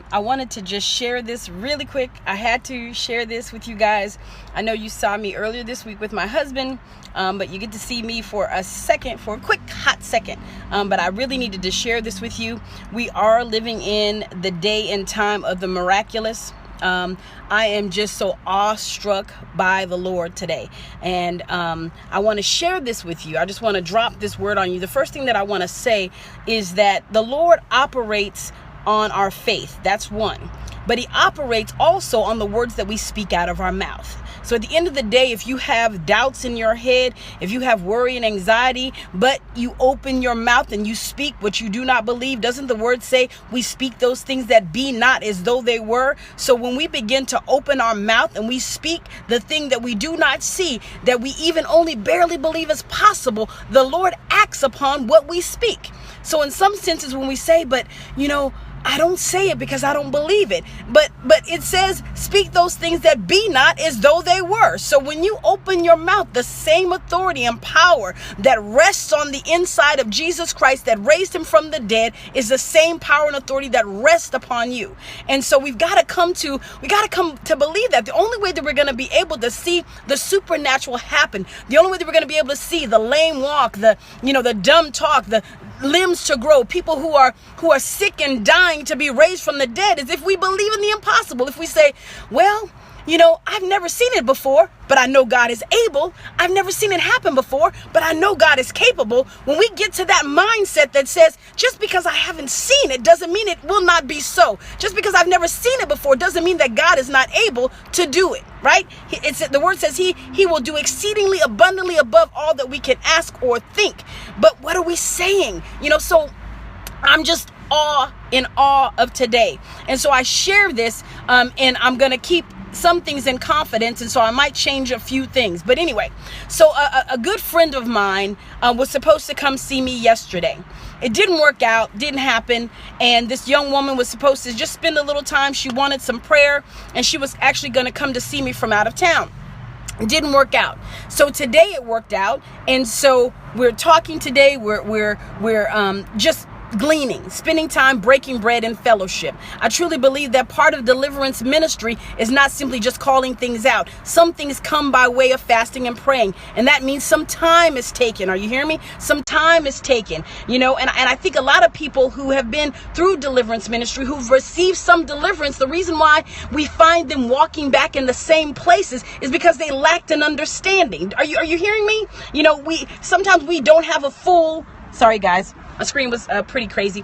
I wanted to just share this really quick. I had to share this with you guys. I know you saw me earlier this week with my husband, but you get to see me for a quick hot second. But I really needed to share this with you. We are living in the day and time of the miraculous. I am just so awestruck by the Lord today. And I want to share this with you. I just want to drop this word on you. The first thing that I want to say is that the Lord operates on our faith. That's one. But he operates also on the words that we speak out of our mouth. So at the end of the day, if you have doubts in your head, if you have worry and anxiety, but you open your mouth and you speak what you do not believe, doesn't the word say we speak those things that be not as though they were? So when we begin to open our mouth and we speak the thing that we do not see, that we even only barely believe is possible, the Lord acts upon what we speak. So in some senses, when we say, but I don't say it because I don't believe it. But it says, speak those things that be not as though they were. So when you open your mouth, the same authority and power that rests on the inside of Jesus Christ that raised him from the dead is the same power and authority that rests upon you. And so we got to come to believe that the only way that we're going to be able to see the supernatural happen, the only way that we're going to be able to see the lame walk, the dumb talk, the limbs to grow, people who are sick and dying to be raised from the dead, is if we believe in the impossible. If we say, well, I've never seen it before, but I know God is able. I've never seen it happen before, but I know God is capable. When we get to that mindset that says, just because I haven't seen it doesn't mean it will not be so. Just because I've never seen it before doesn't mean that God is not able to do it, right? The word says he will do exceedingly abundantly above all that we can ask or think. But what are we saying? So I'm just in awe of today. And so I share this, and I'm going to keep some things in confidence, and so I might change a few things. But anyway, so a good friend of mine was supposed to come see me yesterday. It didn't work out, didn't happen, and this young woman was supposed to just spend a little time. She wanted some prayer, and she was actually going to come to see me from out of town. It didn't work out. So today it worked out, and so we're talking today. We're just gleaning, spending time, breaking bread and fellowship. I truly believe that part of deliverance ministry is not simply just calling things out. Some things come by way of fasting and praying, and that means some time is taken. Are you hearing me? Some time is taken, and I think a lot of people who have been through deliverance ministry, who've received some deliverance, the reason why we find them walking back in the same places is because they lacked an understanding. Are you hearing me? Sometimes we don't have a full, sorry guys, my screen was pretty crazy.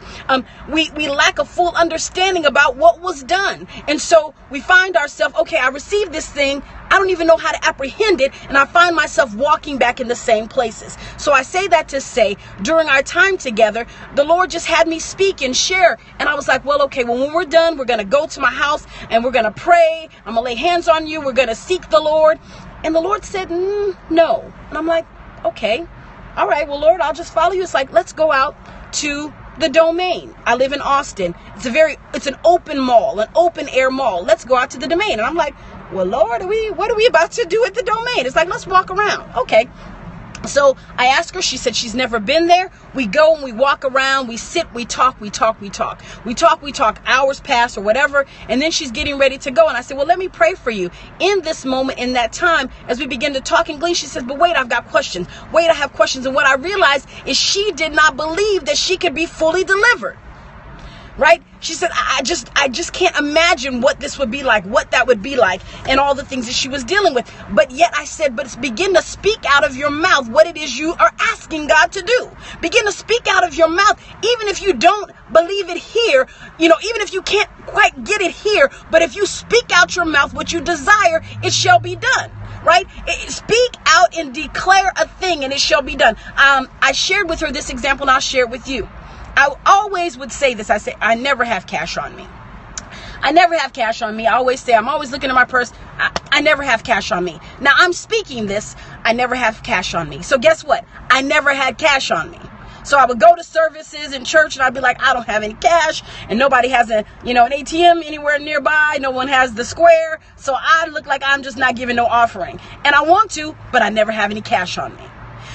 We lack a full understanding about what was done. And so we find ourselves, okay, I received this thing. I don't even know how to apprehend it. And I find myself walking back in the same places. So I say that to say, during our time together, the Lord just had me speak and share. And I was like, well, okay, when we're done, we're going to go to my house and we're going to pray. I'm going to lay hands on you. We're going to seek the Lord. And the Lord said, no. And I'm like, okay. All right, well, Lord, I'll just follow you. It's like, let's go out to the Domain. I live in Austin. It's an open mall, an open air mall. Let's go out to the Domain. And I'm like, well, Lord, what are we about to do at the Domain? It's like, let's walk around. Okay. So I asked her, she said she's never been there. We go and we walk around, we sit, we talk. Hours pass or whatever. And then she's getting ready to go. And I said, well, let me pray for you. In this moment, in that time, as we begin to talk and glean, she says, but wait, I've got questions. Wait, I have questions. And what I realized is she did not believe that she could be fully delivered. Right? She said, I just can't imagine what this would be like, what that would be like, and all the things that she was dealing with. But yet I said, but begin to speak out of your mouth what it is you are asking God to do. Begin to speak out of your mouth, even if you don't believe it here, even if you can't quite get it here, but if you speak out your mouth what you desire, it shall be done. Right? Speak out and declare a thing and it shall be done. I shared with her this example and I'll share it with you. I always would say this. I say, I never have cash on me. I never have cash on me. I always say, I'm always looking at my purse. I never have cash on me. Now I'm speaking this. I never have cash on me. So guess what? I never had cash on me. So I would go to services in church and I'd be like, I don't have any cash, and nobody has an ATM anywhere nearby. No one has the square. So I look like I'm just not giving no offering. And I want to, but I never have any cash on me.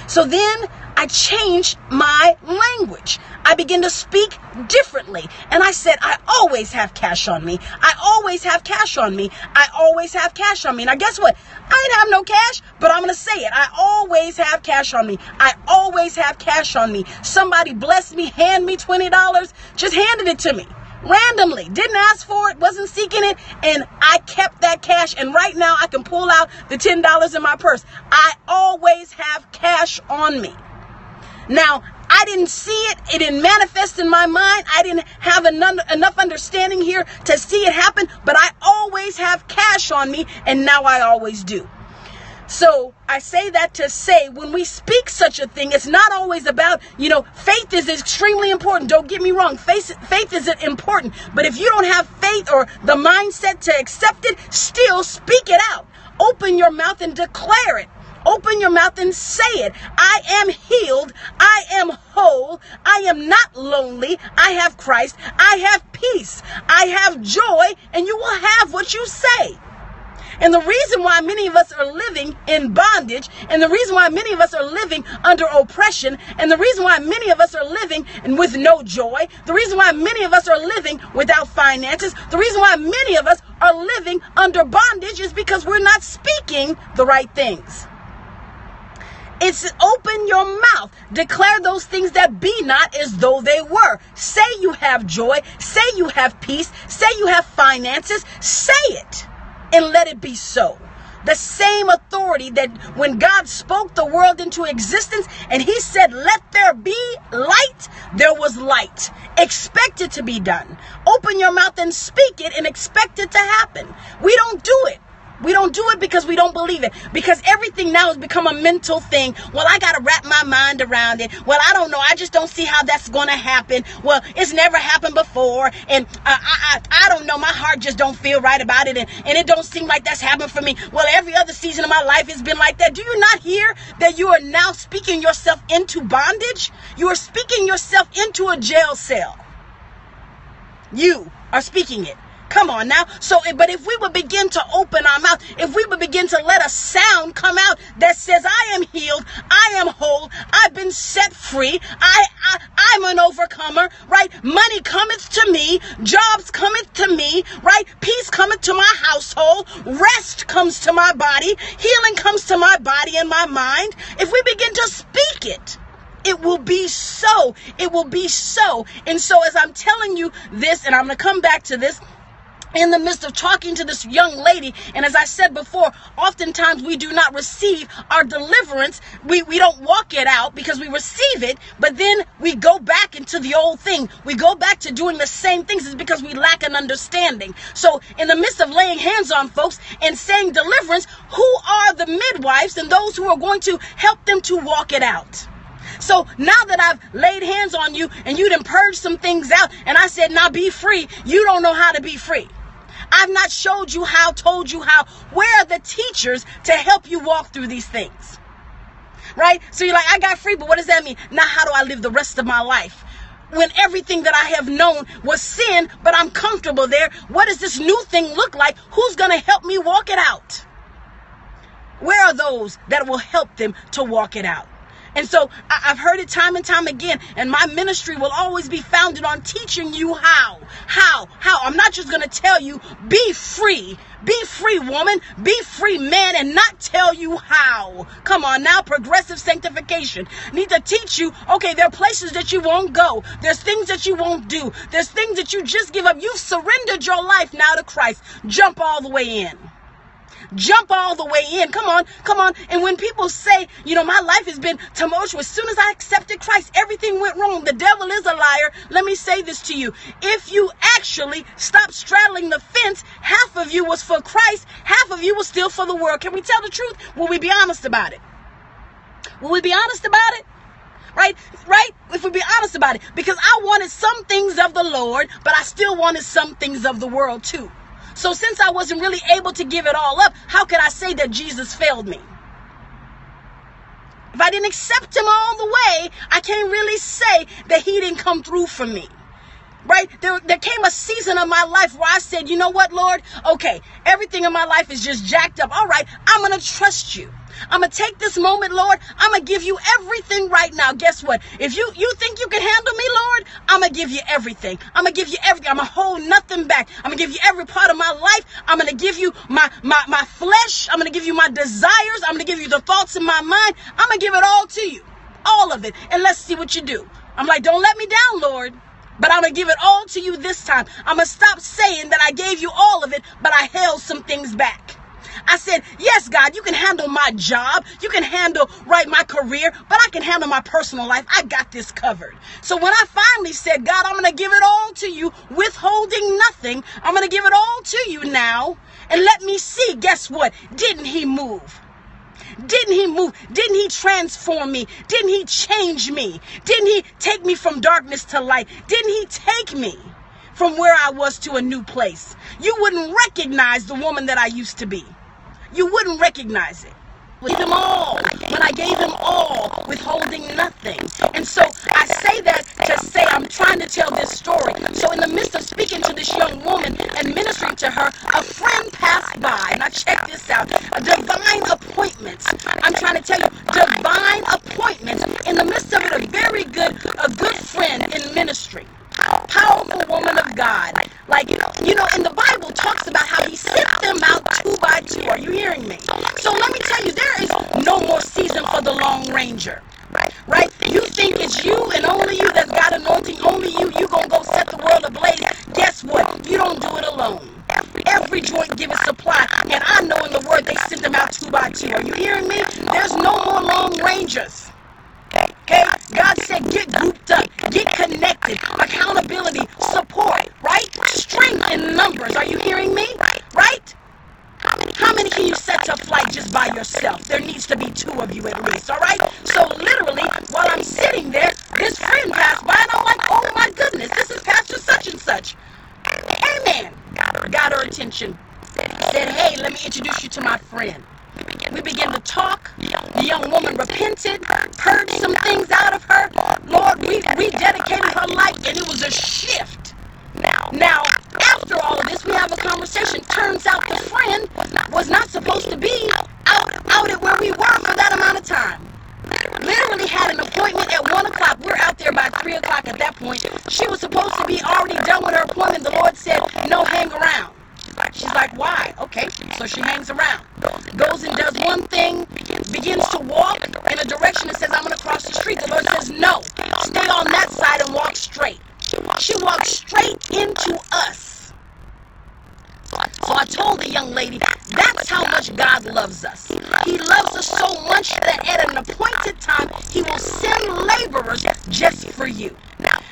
So then I changed my language. I began to speak differently. And I said, I always have cash on me. I always have cash on me. I always have cash on me. Now guess what? I didn't have no cash, but I'm going to say it. I always have cash on me. I always have cash on me. Somebody blessed me, hand me $20, just handed it to me. Randomly, didn't ask for it, wasn't seeking it, and I kept that cash. And right now I can pull out the $10 in my purse. I always have cash on me. Now, I didn't see it. It didn't manifest in my mind. I didn't have enough understanding here to see it happen, but I always have cash on me, and now I always do. So I say that to say, when we speak such a thing, it's not always about, faith is extremely important. Don't get me wrong. Faith is important. But if you don't have faith or the mindset to accept it, still speak it out. Open your mouth and declare it. Open your mouth and say it. I am healed. I am whole. I am not lonely. I have Christ. I have peace. I have joy. And you will have what you say. And the reason why many of us are living in bondage, and the reason why many of us are living under oppression, and the reason why many of us are living with no joy, the reason why many of us are living without finances, the reason why many of us are living under bondage is because we're not speaking the right things. It's open your mouth. Declare those things that be not as though they were. Say you have joy. Say you have peace. Say you have finances. Say it. And let it be so. The same authority that when God spoke the world into existence and he said, let there be light, there was light. Expect it to be done. Open your mouth and speak it and expect it to happen. We don't do it. We don't do it because we don't believe it. Because everything now has become a mental thing. Well, I got to wrap my mind around it. Well, I don't know. I just don't see how that's going to happen. Well, it's never happened before. And I don't know. My heart just don't feel right about it. And it don't seem like that's happened for me. Well, every other season of my life has been like that. Do you not hear that you are now speaking yourself into bondage? You are speaking yourself into a jail cell. You are speaking it. Come on now. But if we would begin to open our mouth, if we would begin to let a sound come out that says, I am healed, I am whole, I've been set free, I'm an overcomer, right? Money cometh to me, jobs cometh to me, right? Peace cometh to my household, rest comes to my body, healing comes to my body and my mind. If we begin to speak it, it will be so. It will be so. And so as I'm telling you this, and I'm going to come back to this, in the midst of talking to this young lady, and as I said before, oftentimes we do not receive our deliverance. We don't walk it out because we receive it, but then we go back into the old thing. We go back to doing the same things. It's because we lack an understanding. So in the midst of laying hands on folks and saying deliverance, who are the midwives and those who are going to help them to walk it out? So now that I've laid hands on you and you done purged some things out and I said, now be free, you don't know how to be free. I've not showed you how, told you how. Where are the teachers to help you walk through these things? Right? So you're like, I got free, but what does that mean? Now how do I live the rest of my life? When everything that I have known was sin, but I'm comfortable there. What does this new thing look like? Who's going to help me walk it out? Where are those that will help them to walk it out? And so I've heard it time and time again, and my ministry will always be founded on teaching you how. I'm not just going to tell you, be free woman, be free man, and not tell you how. Come on now, progressive sanctification. Need to teach you, okay, there are places that you won't go. There's things that you won't do. There's things that you just give up. You've surrendered your life now to Christ. Jump all the way in. Jump all the way in. Come on. And when people say, my life has been tumultuous, as soon as I accepted Christ, everything went wrong. The devil is a liar. Let me say this to you. If you actually stop straddling the fence, half of you was for Christ, half of you was still for the world. Can we tell the truth? Will we be honest about it? Will we be honest about it? Right? If we be honest about it. Because I wanted some things of the Lord, but I still wanted some things of the world too. So since I wasn't really able to give it all up, how could I say that Jesus failed me? If I didn't accept him all the way, I can't really say that he didn't come through for me. Right? There came a season of my life where I said, you know what, Lord? Okay, everything in my life is just jacked up. All right, I'm going to trust you. I'm going to take this moment, Lord. I'm going to give you everything right now. Guess what? If you think you can handle me, Lord, I'm going to give you everything. I'm going to give you everything. I'm going to hold nothing back. I'm going to give you every part of my life. I'm going to give you my flesh. I'm going to give you my desires. I'm going to give you the thoughts in my mind. I'm going to give it all to you. All of it. And let's see what you do. I'm like, don't let me down, Lord. But I'm going to give it all to you this time. I'm going to stop saying that I gave you all of it, but I held some things back. I said, yes, God, you can handle my job. You can handle, right, my career, but I can handle my personal life. I got this covered. So when I finally said, God, I'm going to give it all to you, withholding nothing. I'm going to give it all to you now. And let me see, guess what? Didn't he move? Didn't he move? Didn't he transform me? Didn't he change me? Didn't he take me from darkness to light? Didn't he take me from where I was to a new place? You wouldn't recognize the woman that I used to be. You wouldn't recognize it. Gave him all, when I gave him all, withholding nothing. And so I say that to say I'm trying to tell this story. So in the midst of speaking to this young woman and ministering to her, a friend passed by. Now check this out. Divine appointments. I'm trying to tell you, divine appointments. In the midst of it, a good friend in ministry. Powerful woman of God. Like, you know, and the Bible talks about how he sent them out 2 by 2. Are you hearing me? So let me tell you, there is no more season for the Lone Ranger. Right? You think it's you and only you that's got anointing, only you gonna go set the world ablaze. Guess what? You don't do it alone. Every joint giveth supply. And I know in the word they sent them out 2 by 2. Are you hearing me? There's no more Lone Rangers. Okay? God said get grouped up, get connected, accountability, support, right? Strength in numbers. Are you hearing me? Right? How many can you set to flight just by yourself? There needs to be 2 of you at least, all right? So literally, while I'm sitting there, this friend passed by and I'm like, oh my goodness, this is Pastor such and such. Amen. Got her attention. Said, hey, let me introduce you to my friend. We began to talk. The young woman repented, heard some things out of her. Lord, we rededicated her life, and it was a shift. Now, after all of this, we have a conversation. Turns out the friend was not supposed to be out at where we were for that amount of time. Literally had an appointment at 1 o'clock. We're out there by 3 o'clock at that point. She was supposed to be already done with her appointment. The Lord said, no, hang around. She's like, why? Okay, so she hangs around. Goes and does one thing, begins to walk in a direction that says, I'm going to cross the street. The Lord says, no, stay on that side and walk straight. She walked straight into us. So I told the young lady, that's how much God loves us. He loves us so much that at an appointed time, he will send laborers just for you.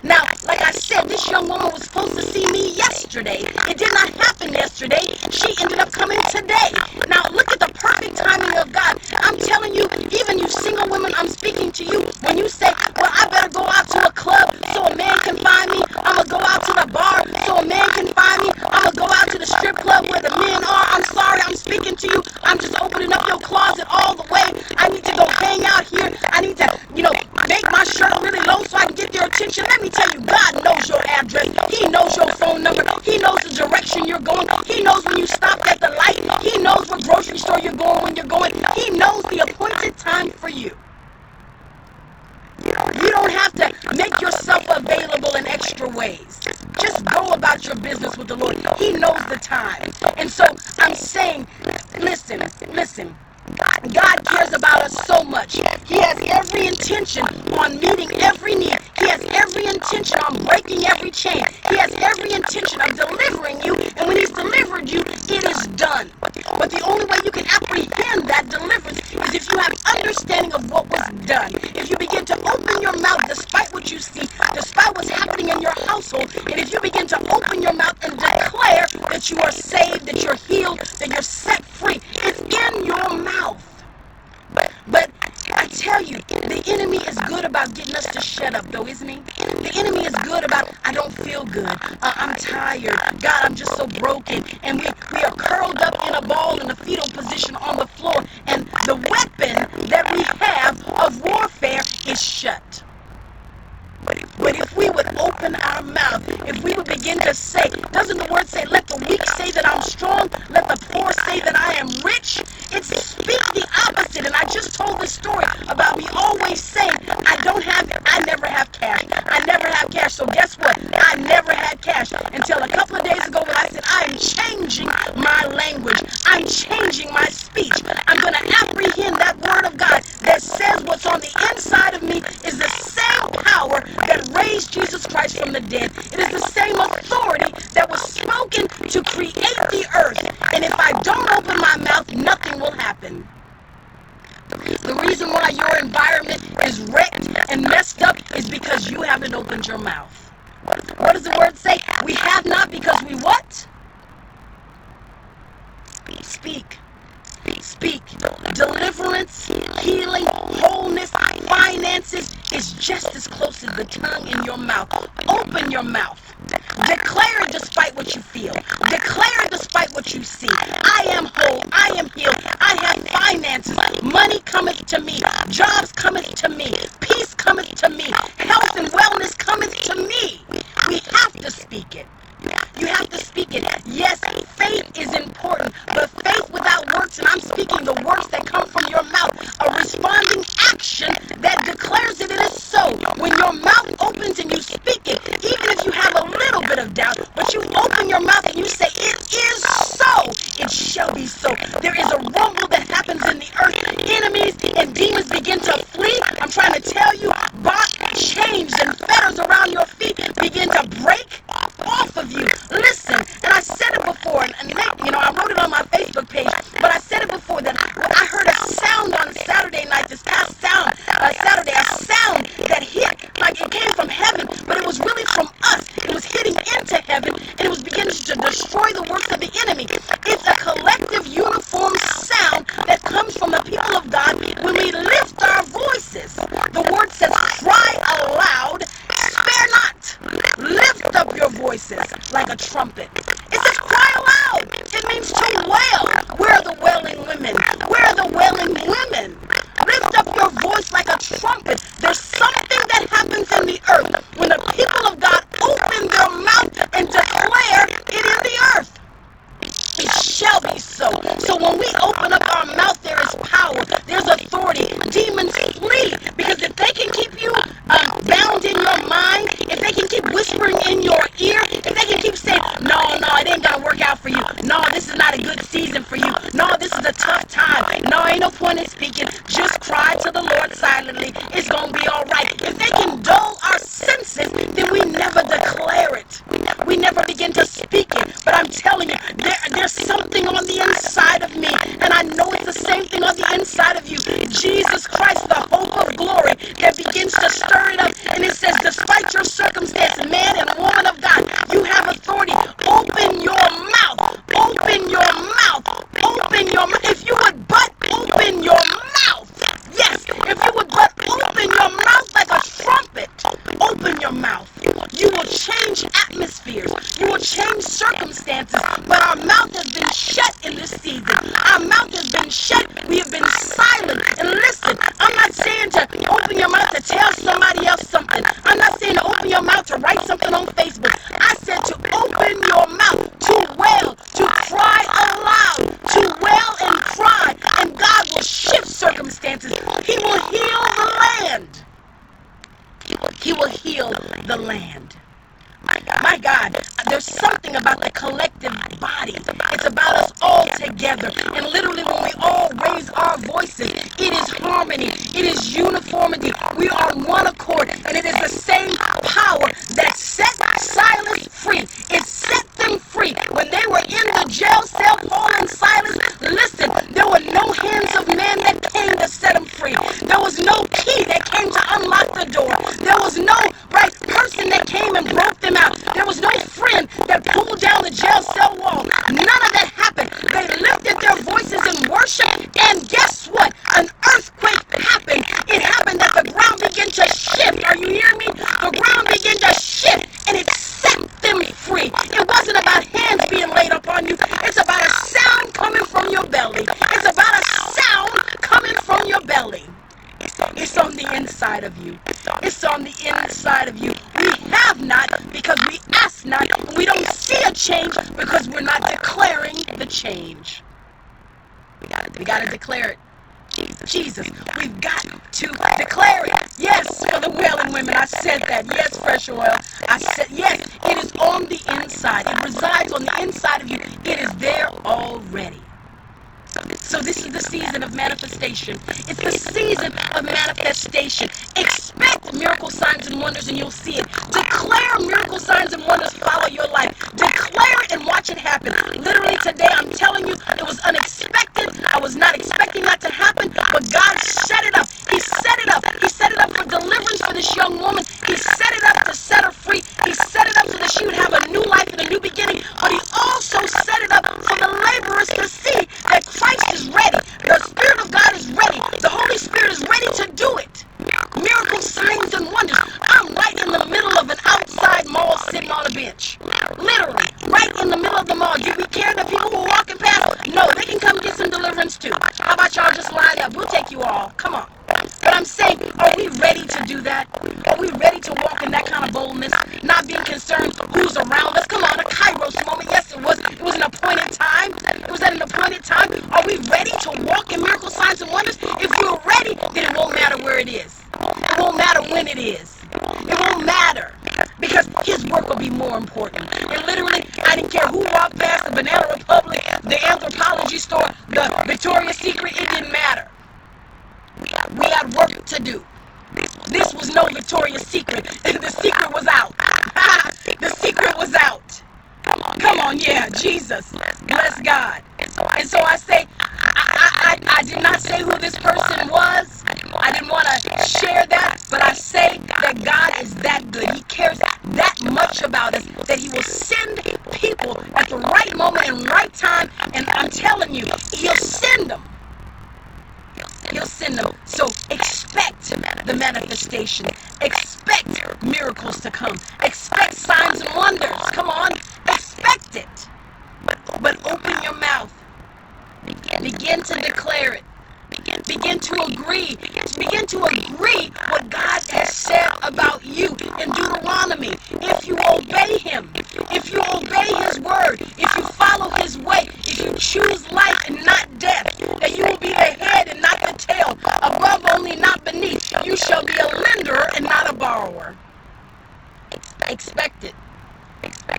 Now, like I said, this young woman was supposed to see me yesterday. It did not happen yesterday. She ended up coming today. Now, look at the perfect timing of God. I'm telling you, even you single women, I'm speaking to you. When you say, well, I better go out to a club so a man can find me. I'm going to go out to the bar so a man can find me. I'm going to go out to the strip club where the men are. I'm sorry, I'm speaking to you. I'm just opening up your closet all the way. I need to go hang out here. I need to, make my shirt really low so I can get your attention. Let me tell you, God knows your address. He knows your phone number. He knows the direction you're going. He knows when you stopped at the light. He knows what grocery store you're going when you're going. He knows the appointed time for you. You don't have to make yourself available in extra ways. Just go about your business with the Lord. He knows the time. And so I'm saying, listen. God cares about us so much. He has every intention on meeting every need. He has every intention on breaking every chain. He has every intention of delivering you. And when he's delivered you, it is done. But the only way you can apprehend that deliverance is if you have understanding of what was done. If you begin to open your mouth despite what you see, despite what's happening in your household, and if you begin to open your mouth and declare that you are saved, that you're healed, that you're set free, it's in your mouth. But I tell you, the enemy is good about getting us to shut up, though, isn't he? The enemy is good about, I don't feel good. I'm tired. God, I'm just so broken. And we are curled up in a ball in a fetal position on the floor. And the weapon that we have of warfare is shut. But if we would open our mouth, if we would begin to say, doesn't the word say, let the weak say that I'm strong, let the poor say that I am rich? It's speak the opposite. And I just told the story about me always saying, I never have cash. I never have cash. So guess what? I never had cash until a couple of days ago when I said, I am changing my language. I'm changing my speech. I'm going to apprehend that word of God that says what's on the inside of me is the same power that raised Jesus Christ from the dead. It is the same authority that was spoken to create the earth. And if I don't open my mouth, nothing will happen. The reason why your environment is wrecked and messed up is because you haven't opened your mouth. What does the word say? We have not because we what? Speak. Speak. Deliverance, healing, wholeness, finances is just as close as the tongue in your mouth. Open your mouth. Declare it despite what you feel. Declare it despite what you see. I am whole. I am healed. I have finances. Money cometh to me. Jobs cometh to me. Peace cometh to me. Health and wellness cometh to me. We have to speak it. You have to speak it. Yes, faith is important, but faith without works, and I'm speaking the works that come from your mouth, a responding action that declares that it is so. When your mouth opens and you speak it, even if you have a little bit of doubt, but you open your mouth and you say, it is so, it shall be so. There is a rumble that happens in the earth. Enemies and demons begin to flee. I'm trying to tell you, chains and fetters around your feet begin to break off of you. Listen, and I said it before, and I wrote it on my Facebook page, but I said it before that I heard a sound on Saturday night, this past Saturday, a sound that hit, like it came from heaven, but it was really from us. It was hitting into heaven, and it was beginning to destroy the works of the enemy. It's a collective, uniform sound that comes from the people of God when we lift our voices. The word says, cry aloud, spare not. Lift up your voices like a trumpet. It says cry aloud. It means to wail. Where are the wailing women? Where are the wailing women? Lift up your voice like a trumpet. There's something that happens in the earth when the people of God open their mouth and declare it in the earth. It shall be so. So when we open up our mouth, there is power. There's authority. Demons flee. Because if they can keep you bound in your mind, if they can keep whispering in your ear, if they can keep saying, no, it ain't gonna work out for you. No, this is not a good season for you. No, this is a tough time. No, ain't no point in speaking. Just cry to the Lord silently. It's gonna be all right. If they can dull our senses, then we never declare it. We never begin to speak it. But I'm telling you, there's something on the inside of me, and I know it's the same thing on the inside of you. Jesus Christ, the hope of glory, that begins to stir it up, and it says, despite your circumstance, man and woman of God, you have authority. Open your mouth. Open your mouth. Open your mouth. If you would but open your mouth. Yes, if you would but open your mouth like a trumpet. Open your mouth. You will change atmospheres. You will change circumstances. But our mouth has been shut in this season. Our mouth has been shut. We have been silent. And listen, I'm not saying to open your mouth to tell somebody else something. I'm not saying to open your mouth to write something on Facebook. I said to open your mouth to wail, to cry aloud, to wail and cry. And God will shift circumstances. He will heal the land. He will heal the land. My God, there's something about the collective body. It's about us all together. And literally when we all raise our voices, it is harmony. It is uniformity. We are one accord. And it is the same power that set Silas free. It set them free. When they were in the jail cell, Paul and Silas, listen, there were no hands of man that came to set them free. There was no key that came to unlock the door. There was no right person that came and broke them out. There was no friend that pulled down the jail cell wall. None of that happened. They lifted their voices in worship, and guess what? An earthquake happened. It happened that the ground began to shift. Are you hearing me? The ground began to shift, and it set them free. It wasn't about hands being laid upon you. It's about a sound coming from your belly. It's about a sound coming from your belly. It's on the inside of you. It's on the inside of you. We have not because we ask not. We don't see a change because we're not declaring the change. We got to declare it. Jesus, we've got to declare it. Yes, for the wailing women, I said that. Yes, fresh oil, I said yes. It is on the inside. It resides on the inside of you. It is there already. So this is the season of manifestation. It's the season of manifestation. Expect miracle signs and wonders and you'll see it. Declare miracle signs and wonders follow your life. Declare it and watch it happen. Literally today, I'm telling you, it was unexpected. I was not expecting that to happen, but God set it up. He set it up. He set it up for deliverance for this young woman. He set it up to set her free. He set it up so that she would have a new life and a new beginning, but he also set it up for the laborers to see that Christ is ready. The Spirit of God is ready. The Holy Spirit is ready to do it. Miracle signs and wonders. I'm right in the middle of an outside mall sitting on a bench. Literally, right in the middle of the mall. Do we care that people who are walking past? No, they can come get some deliverance too. How about y'all just line up? We'll take you all. Come on. But I'm saying, are we ready to do that? Are we ready to walk in that kind of boldness? Not being concerned who's around us. Come on, a Kairos moment. Yes, it was. It was an appointed time. It was at an appointed time. Are we ready to walk in miracle signs and wonders? If you're ready, then it won't matter where it is. It won't matter when it is. It won't matter. Because his work will be more important. And literally, I didn't care who walked past the Banana Republic, the Anthropology store, the Victoria's Secret. It didn't matter. We had work to do. This was no Victoria's Secret. The secret was out. The secret was out. Come on, yeah, Jesus. Bless God. And so I say, I did not say who this person was. I didn't want to share that, but I say that God is that good. He cares that much about us that he will send people at the right moment and right time. And I'm telling you, he'll send them. He'll send them. So expect the manifestation. Expect miracles to come. Expect signs and wonders. Come on. Expect it. But open your mouth. Begin to declare it. Begin to agree. Begin to agree what God has said about you in Deuteronomy. If you obey him, if you obey his word, if you follow his way, if you choose life and not death, that you will be the head and not the tail, above only, not beneath. You shall be a lender and not a borrower. Expect it.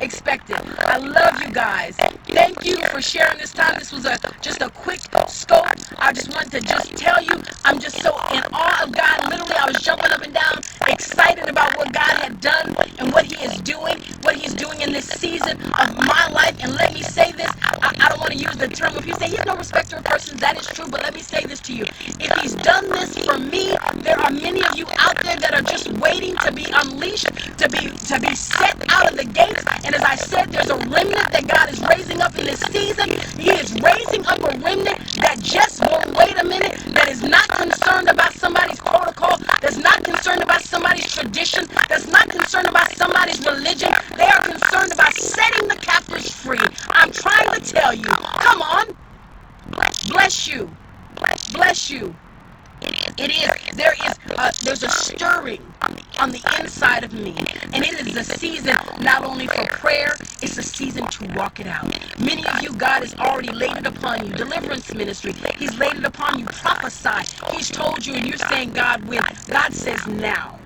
Expect it. I love you guys. Thank you for sharing this time. This was just a quick scope. I just wanted to just tell you, I'm just so in awe of God. Literally, I was jumping up and down, excited about what God had done and what he is doing, what he's doing in this season of my life. And let me say this, I don't want to use the term, if you say he's no respecter of persons, that is true, but let me say this to you. If he's done this for me, there are many of you out there that are just waiting to be unleashed, to be set out of the gate. And as I said, there's a remnant that God is raising up in this season. He is raising up a remnant that just won't wait a minute, that is not concerned about somebody's protocol, that's not concerned about somebody's tradition, that's not concerned about somebody's religion. They are concerned about setting the captives free. I'm trying to tell you, come on. Bless you. Bless you. There's a stirring on the inside of me, and it is a season not only for prayer, it's a season to walk it out. Many of you, God has already laid it upon you. Deliverance ministry, he's laid it upon you. Prophesy, he's told you, and you're saying, God, when? God says now.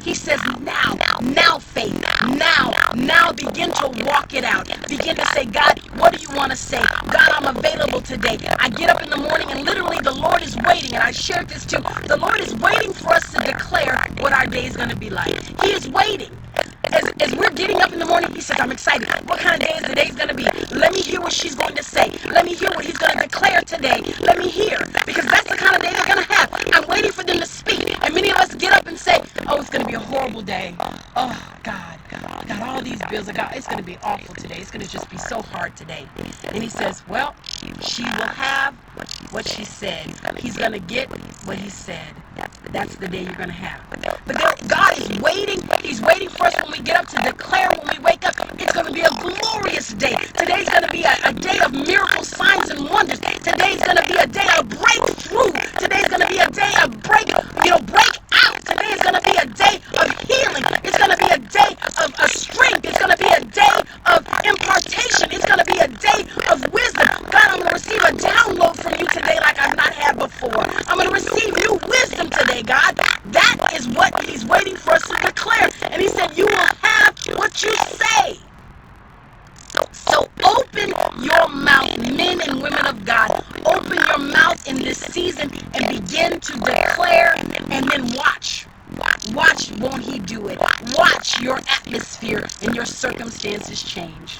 He says now faith, now begin to walk it out. Begin to say, God, what do you want to say? God, I'm available today. I get up in the morning and literally the Lord is waiting, and I shared this too. The Lord is waiting for us to declare what our day is going to be like. He is waiting. As we're getting up in the morning, he says, I'm excited. What kind of day is the day's going to be? Let me hear what she's going to say. Let me hear what he's going to declare today. Let me hear. Because that's the kind of day they're going to have. I'm waiting for them to speak. And many of us get up and say, oh, it's going to be a horrible day. Oh, God, all these bills are gone. It's going to be awful today. It's going to just be so hard today. And he says, well, she will have what she said. He's going to get what he said. That's the day you're going to have. But God is waiting. He's waiting for us when we get up to declare when we wake up. It's going to be a glorious day. Today's going to be a day of miracle signs and wonders. Today's going to be a day of breakthrough. Today's going to be a day of break out. day is going to be a day of healing. It's going to be a day of strength. It's going to be a day of impartation. It's going to be a day of wisdom. God, I'm going to receive a download from you today like I've not had before. I'm going to receive new wisdom today, God. That is what he's waiting for us to declare. And he said, you will have what you say. So open your mouth, men and women of God. Open your mouth in this season and begin to declare, and then watch. Watch, won't he do it? Watch your atmosphere and your circumstances change.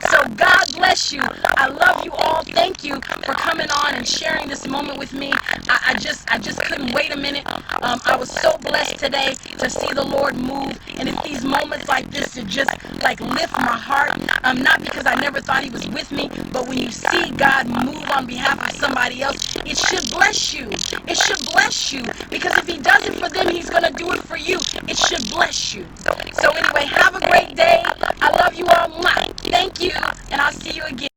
So God bless you. I love you all. Thank you for coming on and sharing this moment with me. I just couldn't wait a minute. I was so blessed today to see the Lord move, and it's these moments like this that just like lift my heart. Not because I never thought he was with me, but when you see God move on behalf of somebody else, it should bless you. It should bless you, because if he does it for them, he's going to do it for you. It should bless you. So anyway, have a great day. I love you all. Thank you, and I'll see you again.